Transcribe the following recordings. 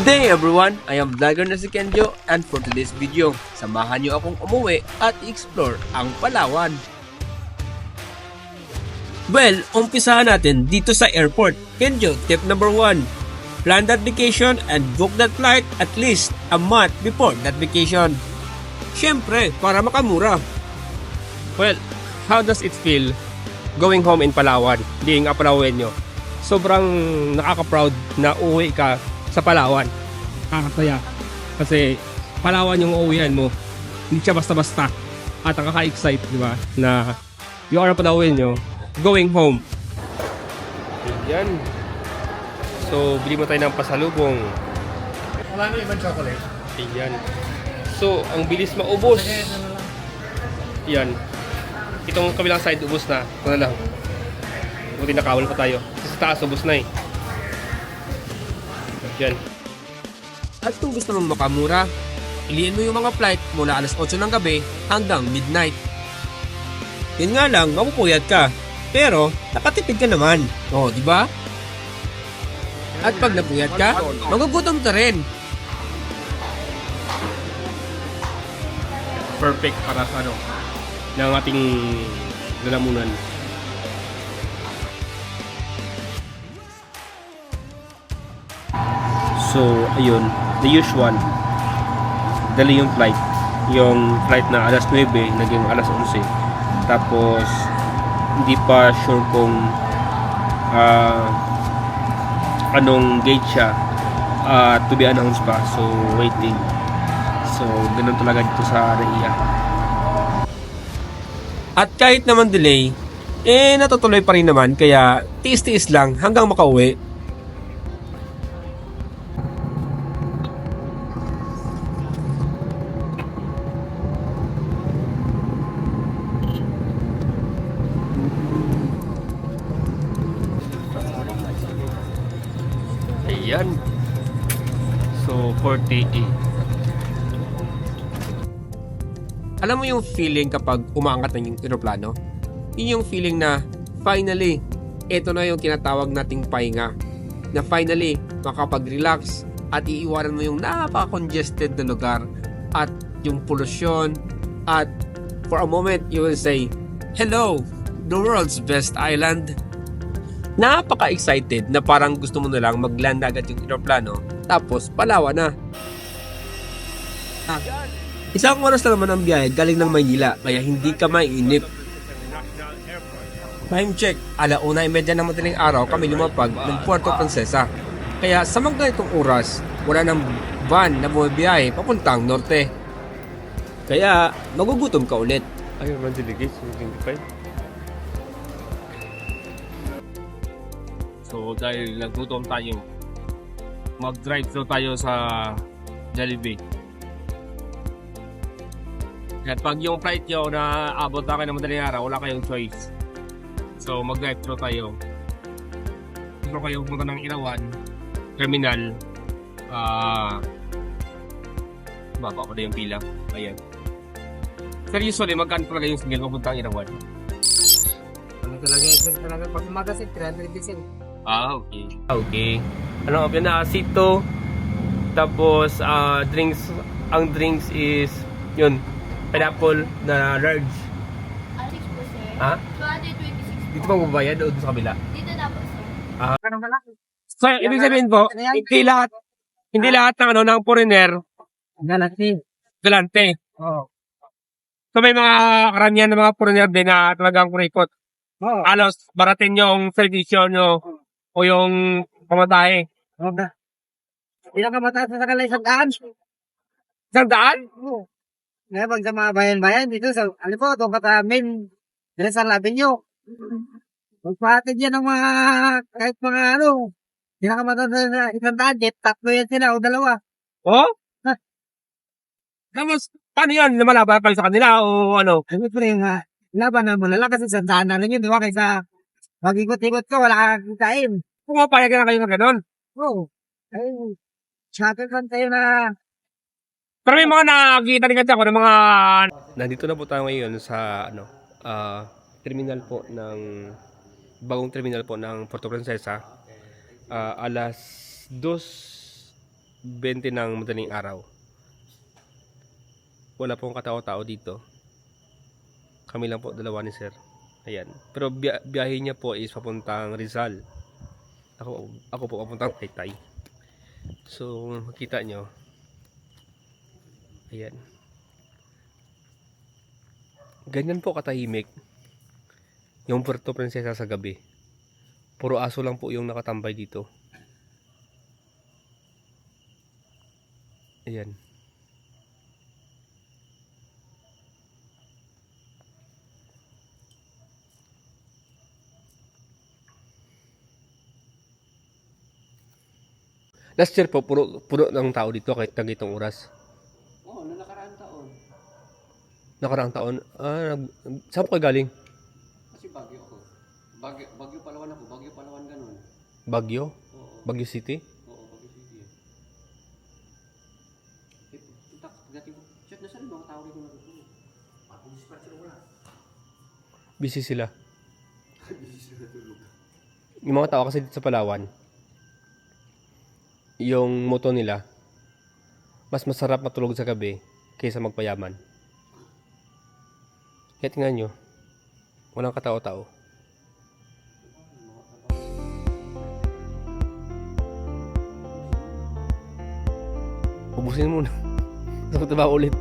Good day everyone! I am vlogger na si Kenjo and for today's video, samahan niyo akong umuwi at i-explore ang Palawan. Well, umpisahan natin dito sa airport. Kenjo, tip number 1. Plan that vacation and book that flight at least a month before that vacation. Siyempre, para makamura. Well, how does it feel going home in Palawan, being a Palawenyo? Sobrang nakaka-proud na uwi ka sa Palawan. Nakakataya. Kasi Palawan yung uuwihan mo. Hindi siya basta-basta. At nakaka-excite, di ba? Na you are a Palawenyo going home. Ayan. So, bili mo tayo ng pasalubong. Wala na ibang chocolate. Ayan. So, ang bilis maubos. Yan. Itong kabilang side, ubos na. Ito na lang. Buti nakawal pa tayo. Kasi sa taas, ubos na eh. Yan. At kung gusto mong makamura, piliin mo yung mga flight mula alas 8 ng gabi hanggang midnight. Yun nga lang, mapupuyat ka. Pero, nakatipid ka naman. Oo, di ba? At pag napuyat ka, magugutom ka rin. Perfect para sa ano, ng ating lalamunan. So, ayun, the usual. Dali yung flight. Yung flight na alas 9, naging alas 11. Tapos, hindi pa sure kung anong gate siya. To be announced pa. So, waiting. So, ganun talaga dito sa NAIA. At kahit naman delay, natutuloy pa rin naman kaya tiis-tiis lang hanggang makauwi. Ayan. So, 48. Alam mo yung feeling kapag umaangat na yung eroplano? Yun yung feeling na finally, ito na yung kinatawag nating pahinga. Na finally, makapag-relax at iiwanan mo yung napaka-congested na lugar at yung pollution at for a moment, you will say, hello, the world's best island. Napaka-excited na parang gusto mo na lang mag-land agad yung eroplano tapos Palawan na. Isang oras lang naman ang biyahe galing ng Maynila kaya hindi ka mainip. Time check, 1:30 ng madaling araw kami lumapag ng Puerto Princesa. Kaya sa mga ganitong oras, wala nang van na bumibiyahe papuntang norte. Kaya magugutom ka ulit. Ayun, man delegate. 25. So, dahil nagtutom tayo, mag-drive thru tayo sa Jollibee. At pag yung flight nyo na abot na kayo ng madaling araw, wala kayong choice. So, mag-drive thru tayo. Thru kayo pumunta ng Irawan Terminal. Baba ko na yung pila. Ayan. Pero usually, magkano talaga yung single papuntang Irawan? Ano talaga yun? Talaga pag umaga si 300 diesel. Okay. Okay. Ano option na? Sito. Tapos, drinks. Ang drinks is, yun, pineapple na large. Alex po, sir. Ha? 226 Dito pa magbabayad o sa kabila? Dito na po, sir. Ganun ba lang? So, ibig sabihin po, hindi lahat ng ng foreigner, Galaxy. galante. Oo. So, may mga karamihan ng mga foreigner din na talagang kurikot. Oo. Alos, baratin yung servisyo nyo o yung pamatahe. Oo na. Ilang ka mataas na sakala isang daan? 100? Oo. Ngayon pag sa mga bayan-bayan dito sa, ano po, itong main, dito sa Avenue. Magpahatid yan ng mga, kahit mga ano, pinakamataas na isang daan, jet, tatlo yan sila o dalawa. Oh? Ha? Tapos, paano yan? Lumalaban kayo sa kanila o ano? Siyempre yung laban na mo na lang kasi isang daan na rin yun, di ba? Kaysa mag-ikot-ikot ko, wala kang kain. Pumapayag na kayo ng ganun. Oo. Ay, shuttle fan tayo na. Pero may mga nakakita rin kasi ako ng mga... Nandito na po tayo ngayon sa terminal po ng bagong terminal po ng Puerto Princesa. Alas 2 20 ng madaling araw. Wala pong katao-tao dito. Kami lang po, dalawa ni sir. Ayan. Pero biyahe niya po is papuntang Rizal. Ako po papuntang Taytay. So, makita nyo. Ayan. Ganyan po katahimik yung Puerto Princesa sa gabi. Puro aso lang po yung nakatambay dito. Ayan. Last year po, puro ng tao dito kahit tagitong oras. Oo, noong nakaraang taon. Nakaraang taon. Saan po kayo galing? Kasi Baguio ako. Baguio Palawan ako. Baguio Palawan ganun. Baguio? Oo. Baguio City? Oo, Baguio City. Pagdating ko, shit, nasaan yung mga tao dito na dito? Busy sila. Busy sila tulog. Yung mga tao kasi dito sa Palawan, yung moto nila, mas masarap matulog sa gabi kaysa magpayaman. Kaya tingnan nyo, walang katao-tao. Ubusin muna. Gusto ko ulit.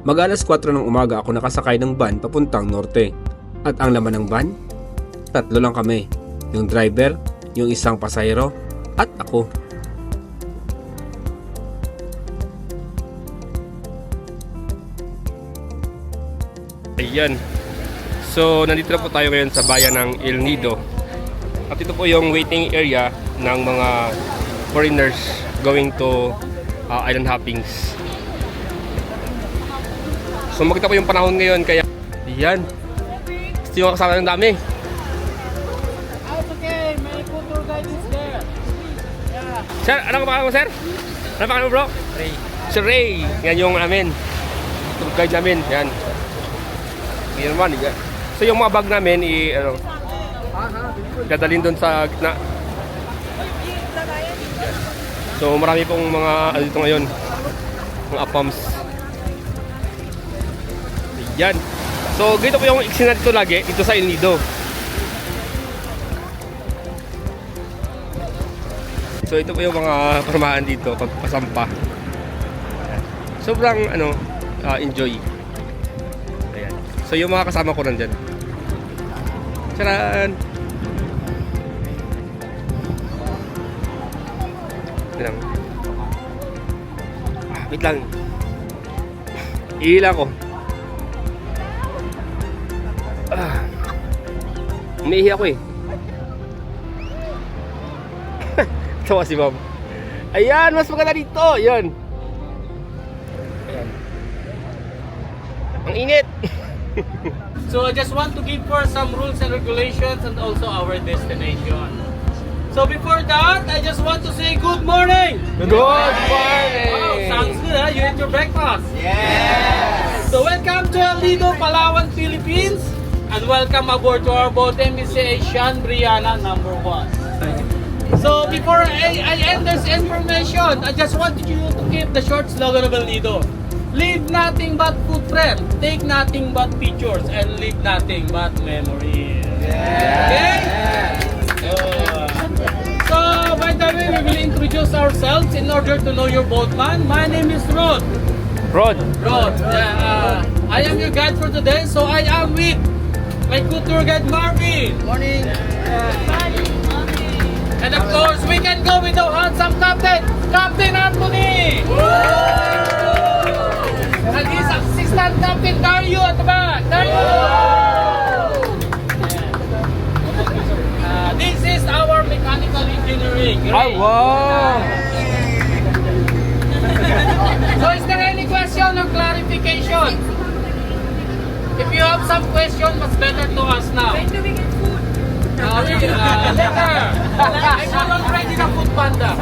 Mag-alas 4 ng umaga ako nakasakay ng van papuntang norte. At ang laman ng van, 3 lang kami. Yung driver, yung isang pasahero, at ako. Ayan. So, nandito na po tayo ngayon sa bayan ng El Nido. At ito po yung waiting area ng mga foreigners going to island hoppings. So, makita po yung panahon ngayon kaya ayan. Gusto yung kasama ng dami. It's okay, may tour guide is there. Yeah. Sir, ano pangalan mo, sir? Ano pangalan mo, bro? Ray. Sir Ray. Yan yung namin. Tour guide namin. Yan. Yan naman. Yan. So yung mga bag namin, dadalhin doon sa gitna. So marami pong mga dito ngayon. Mga apams. Yan. So ganito po yung iksin dito lagi. Dito sa El Nido. So ito po yung mga formahan dito pag pasampa. Sobrang enjoy. Ayan. So yung mga kasama ko nandyan. Charan! Lang. Wait lang. Ihila ko. Umiihi ako eh. Tawa si Ma'am. Ayan, mas maganda dito. Ayan. Ayan. Ang init. So I just want to give for some rules and regulations and also our destination. So before that, I just want to say good morning. Good morning. Wow, sounds good, huh? You ate your breakfast? Yes. So welcome to El Nido, Palawan, Philippines, and welcome aboard to our boat MSC Asian Brianna number 1. So before I end this information, I just wanted you to keep the short slogan of El Nido. Leave nothing but footprint, take nothing but pictures, and leave nothing but memories. Okay? So, by the way, we will introduce ourselves in order to know your boatman. My name is Rod. Rod. I am your guide for today, so I am with my tour guide Marvin. Morning. And of course, we can go with our handsome captain, Captain Anthony. And his assistant captain Dario at the back. Dario. This is our mechanical engineering. Oh, wow. So is there any question or clarification? If you have some question, what's better to ask now? When do we get food? Later. I will already the food panda.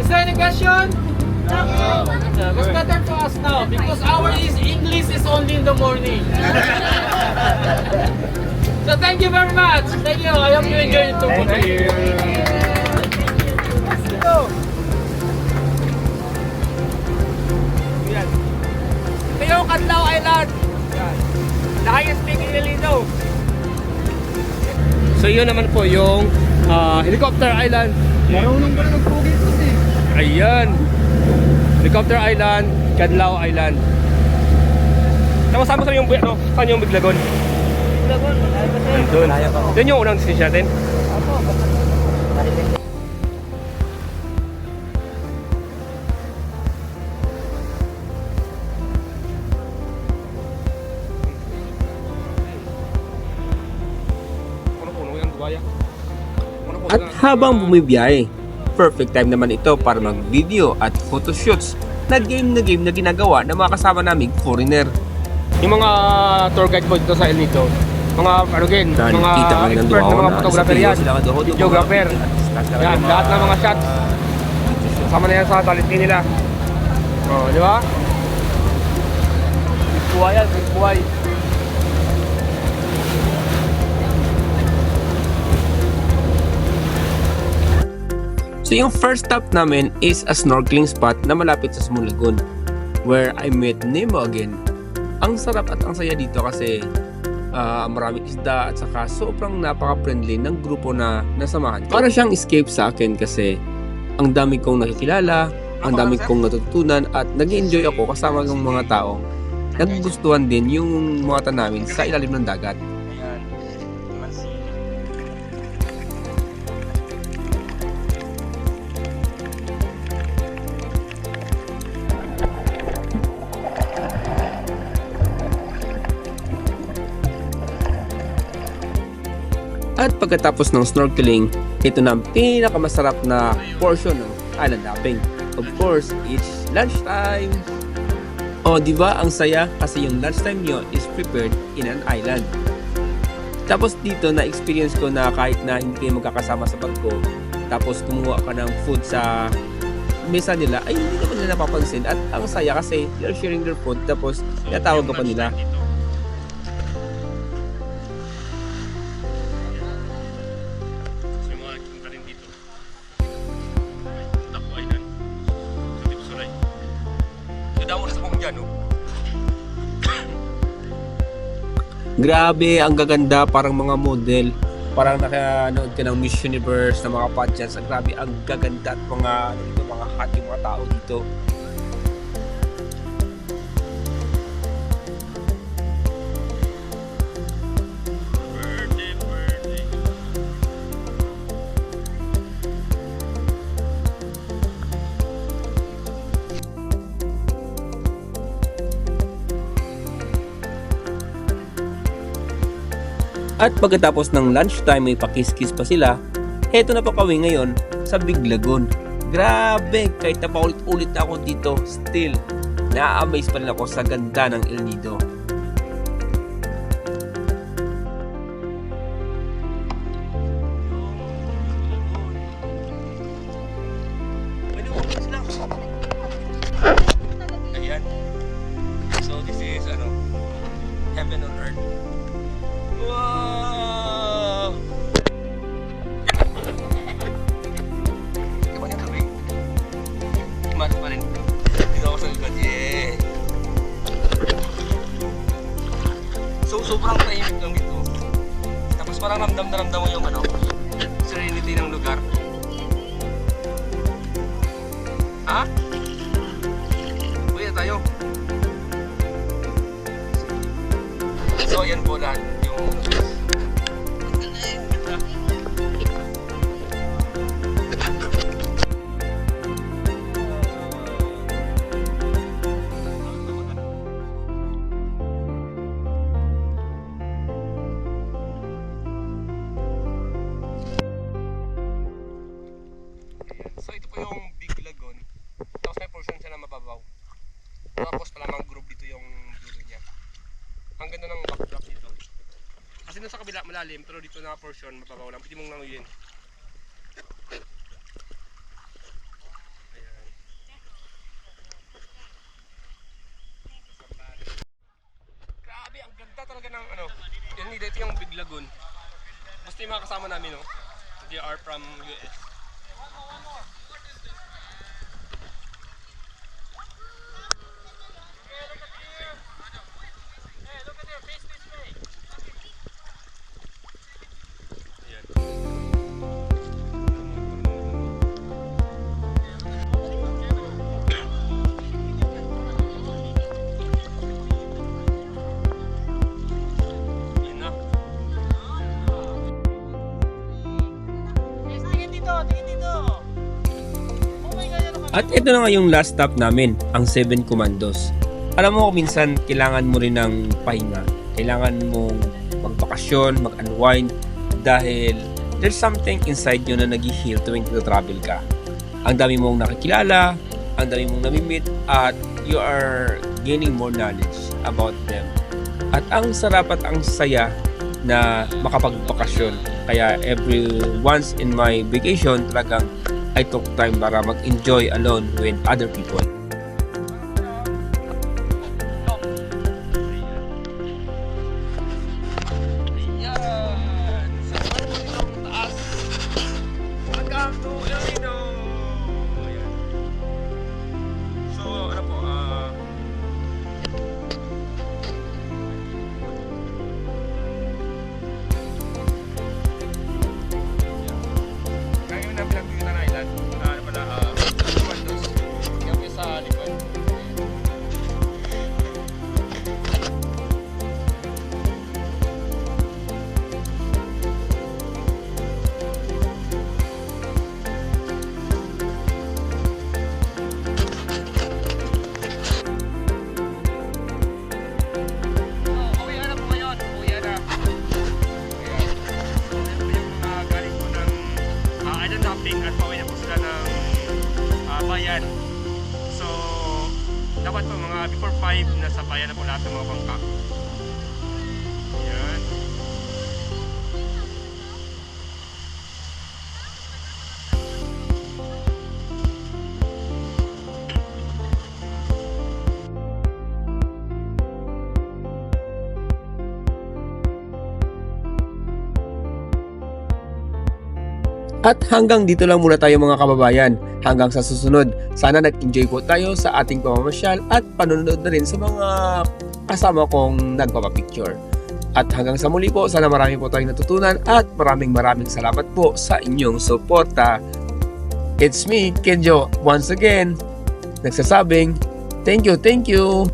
Is there any question? What's better for us now? Because our English is only in the morning. So thank you very much. Thank you. I hope you enjoy it too. Thank you. Let's go. Ito yung Canlao Island. The highest peak in El Nido. So yun naman po yung Helicopter Island. Marunong ba na magpugi ito eh? Ayan. Helicopter Island, Canlao Island. Tapos saan yung ano? Saan yung Biglagon? Lagon, Doon. Doon yung unang destination natin. Puno-puno yung buhaya. Puno-puno At na. habang bumibiyahe, perfect time naman ito para mag-video at photoshoots na game na ginagawa ng mga kasama naming foreigner. Yung mga tour guide po dito sa El Nido, mga ano din, mga expert na mga photographer yan, videographer. Yan, lahat ng mga shots. Kasama na yan sa talenti nila. Oh, di ba? Buhay yan, buhay. So yung first stop namin is a snorkeling spot na malapit sa Small Lagoon, where I met Nemo again. Ang sarap at ang saya dito kasi maraming isda at saka sobrang napaka-friendly ng grupo na nasamahan. Para siyang escape sa akin kasi ang dami kong nakikilala, ang dami kong natutunan at nag-enjoy ako kasama ng mga taong nagugustuhan din yung mga tanawin sa ilalim ng dagat. At pagkatapos ng snorkeling, ito na ang pinakamasarap na portion ng island hopping. Of course, it's lunchtime! O, di ba ang saya kasi yung lunchtime nyo is prepared in an island. Tapos dito na-experience ko na kahit na hindi kayo magkakasama sa barko, tapos kumuha ka ng food sa mesa nila, ay hindi naman nila napapansin. At ang saya kasi they're sharing their food, tapos tinatawag ka pa nila. Yung mga punta rin dito. Dako Island. Sa Tipsulay. Dito mo na sa kong dyan, no? Grabe, ang gaganda, parang mga model. Parang nakanood ka ng Miss Universe na mga pageants. Grabe, ang gaganda at mga hot yung mga tao dito. At pagkatapos ng lunchtime may pakiskis pa sila, heto na pa kami ngayon sa Big Lagoon. Grabe, kahit na paulit-ulit na ako dito, still, na-amaze pa rin ako sa ganda ng El Nido. Ayan. So this is heaven on earth. Wow! Kapan yung tubig? Mato pa rin. Dito ako sa likod. Yeah! So sobrang tahimik lang dito. Tapos parang ramdam na ramdam mo yung serenity ng lugar. Ha? Uwi na tayo. So ayan po lahat yung So ito po yung Big Lagoon. Tapos may portion siya na mababaw. Tapos pala mangrove dito yung dulo niya. Ang ganda ng backdrop dito. Kasi nung sa kabila malalim, pero dito na portion mababaw lang. Pwede mong nanguyin. Ayan. ano, ito yung Big Lagoon. Basta yung mga kasama namin, no? They are from US. Yun na. At ito na nga yung last stop namin, ang Seven Commandos. Alam mo, minsan kailangan mo rin ng pahinga. Kailangan mong magbakasyon, mag-unwind, dahil there's something inside you na nag-heal tuwing travel ka. Ang dami mong nakikilala, ang dami mong namimit, at you are gaining more knowledge about them. At ang sarap at ang saya na makapagbakasyon. Kaya every once in my vacation, talagang I took time para mag-enjoy alone with other people. Ayan! Sa ang taas! Welcome to Elino! Ayan. So, ano po, kaya na pinag-bigyan ng island. Ano pala, Commandos. Yung sa likod. Uwi na po ngayon. Uwi na. Ayan. So, ito po yung mga galing po ng island hopping at pauwi na po sila ng bayan. So, dapat po mga before 5 nasa bayan na po lahat ng mga bangka. Ayan. At hanggang dito lang muna tayo mga kababayan. Hanggang sa susunod, sana nag-enjoy po tayo sa ating pamamasyal at panonood na rin sa mga kasama kong nagpapapicture. At hanggang sa muli po, sana marami po tayong natutunan at maraming salamat po sa inyong suporta. It's me, Kenjo, once again, nagsasabing, thank you, thank you!